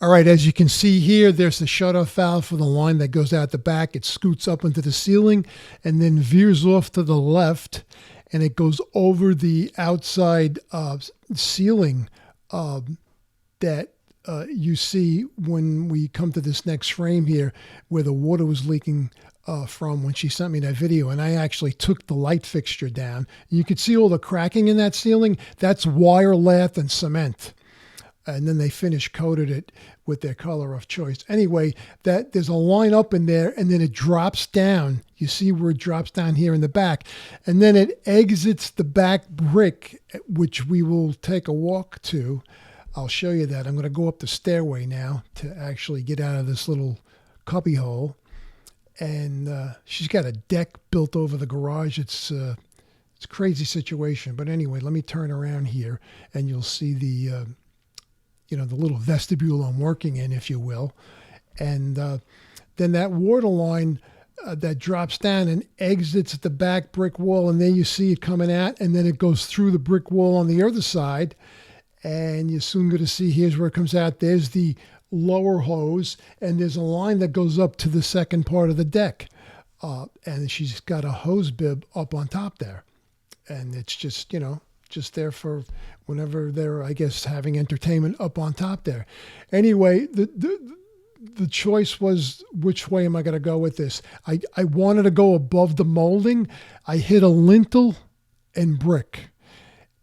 All right, as you can see here, there's the shutoff valve for the line that goes out the back. It scoots up into the ceiling and then veers off to the left, and it goes over the outside ceiling that you see when we come to this next frame here, where the water was leaking from when she sent me that video. And I actually took the light fixture down. You could see all the cracking in that ceiling. That's wire lath and cement. And then they finish coated it with their color of choice. Anyway, that there's a line up in there, and then it drops down. You see where it drops down here in the back, and then it exits the back brick, which we will take a walk to. I'll show you that. I'm going to go up the stairway now to actually get out of this little cubby hole. And she's got a deck built over the garage. It's a crazy situation. But anyway, let me turn around here, and you'll see the the little vestibule I'm working in, if you will. And then that water line that drops down and exits the back brick wall, and then you see it coming out, and then it goes through the brick wall on the other side. And you're soon going to see, here's where it comes out. There's the lower hose, and there's a line that goes up to the second part of the deck. And she's got a hose bib up on top there. And it's just, just there for whenever they're, I guess, having entertainment up on top there. Anyway, the choice was, which way am I going to go with this? I wanted to go above the molding. I hit a lintel and brick,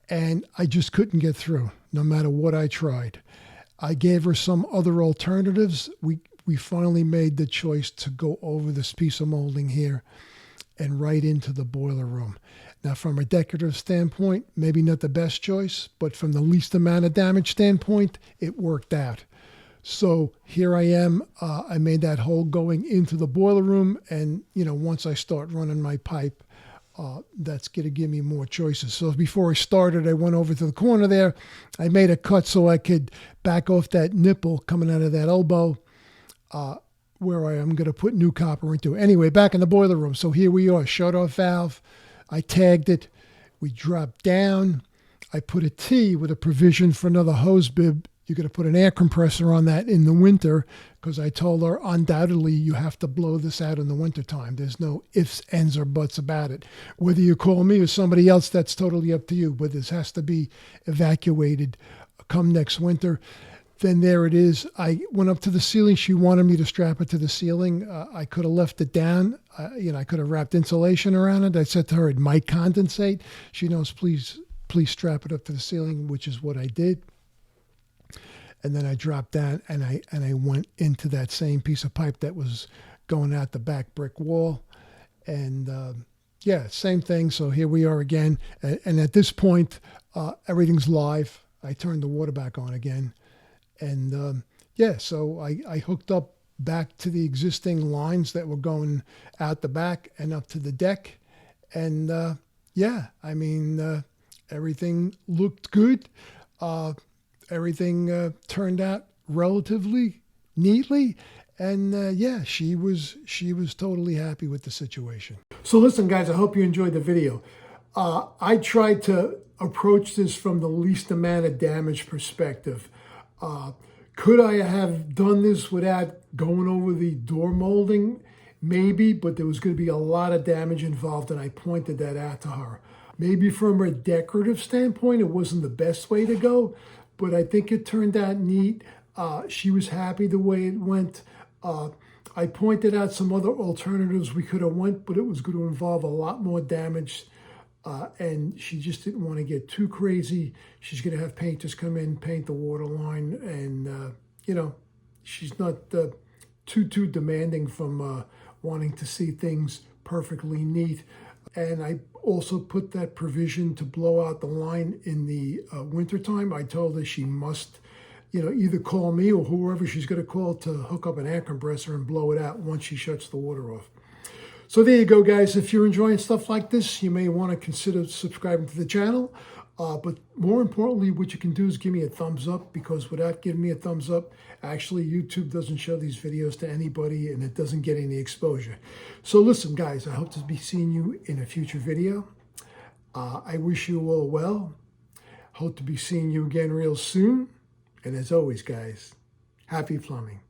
and I just couldn't get through, no matter what I tried. I gave her some other alternatives. We finally made the choice to go over this piece of molding here and right into the boiler room. Now, from a decorative standpoint, maybe not the best choice, but from the least amount of damage standpoint, it worked out. So here I am. I made that hole going into the boiler room, and once I start running my pipe, that's going to give me more choices. So before I started, I went over to the corner there. I made a cut so I could back off that nipple coming out of that elbow, where I am going to put new copper into. Anyway, back in the boiler room. So here we are, shut-off valve. I tagged it. We dropped down. I put a T with a provision for another hose bib. You're going to put an air compressor on that in the winter, because I told her undoubtedly you have to blow this out in the wintertime. There's no ifs, ands, or buts about it. Whether you call me or somebody else, that's totally up to you. But this has to be evacuated come next winter. Then there it is. I went up to the ceiling. She wanted me to strap it to the ceiling. I could have left it down. I could have wrapped insulation around it. I said to her, it might condensate. She knows, please strap it up to the ceiling, which is what I did. And then I dropped down, and I went into that same piece of pipe that was going out the back brick wall. And same thing. So here we are again. And at this point, everything's live. I turned the water back on again. And so I hooked up back to the existing lines that were going out the back and up to the deck. And everything looked good. Everything turned out relatively neatly. And she was totally happy with the situation. So listen, guys, I hope you enjoyed the video. I tried to approach this from the least amount of damage perspective. Could I have done this without going over the door molding? Maybe, but there was going to be a lot of damage involved, and I pointed that out to her. Maybe from a decorative standpoint, it wasn't the best way to go, but I think it turned out neat. She was happy the way it went. I pointed out some other alternatives we could have went, but it was going to involve a lot more damage. And she just didn't want to get too crazy. She's going to have painters come in, paint the water line. And, she's not too demanding from wanting to see things perfectly neat. And I also put that provision to blow out the line in the wintertime. I told her she must, either call me or whoever she's going to call to hook up an air compressor and blow it out once she shuts the water off. So there you go, guys. If you're enjoying stuff like this, you may want to consider subscribing to the channel. But more importantly, what you can do is give me a thumbs up, because without giving me a thumbs up, actually YouTube doesn't show these videos to anybody and it doesn't get any exposure. So listen, guys, I hope to be seeing you in a future video. I wish you all well. Hope to be seeing you again real soon. And as always, guys, Happy plumbing.